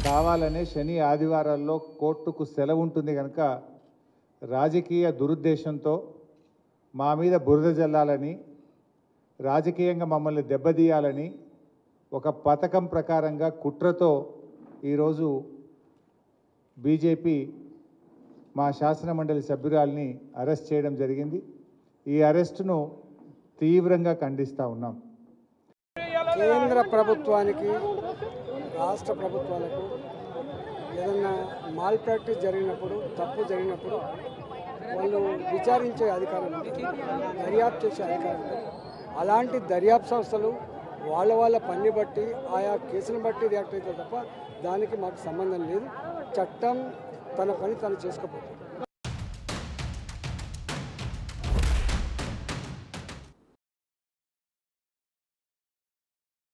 కావాలనే శని ఆదివారాల్లో కోర్టుకు సెలవు ఉంటుంది కనుక రాజకీయ దురుద్దేశంతో మా మీద బురద జల్లాలని, రాజకీయంగా మమ్మల్ని దెబ్బతీయాలని ఒక పథకం ప్రకారంగా కుట్రతో ఈరోజు బీజేపీ మా శాసనమండలి సభ్యురాల్ని అరెస్ట్ చేయడం జరిగింది. ఈ అరెస్టును తీవ్రంగా ఖండిస్తూ ఉన్నాం. కేంద్ర ప్రభుత్వానికి, రాష్ట్ర ప్రభుత్వాలకు ఏదన్నా మాల్ ప్రాక్టీస్ జరిగినప్పుడు, తప్పు జరిగినప్పుడు వాళ్ళు విచారించే అధికారం ఉంటుంది, దర్యాప్తు చేసే అధికారం ఉంటుంది. అలాంటి దర్యాప్తు సంస్థలు వాళ్ళ పని బట్టి, ఆయా కేసులను బట్టి రియాక్ట్ అవుతారు తప్ప దానికి మాకు సంబంధం లేదు. చట్టం తన పని తను చేసుకోకపోతుంది.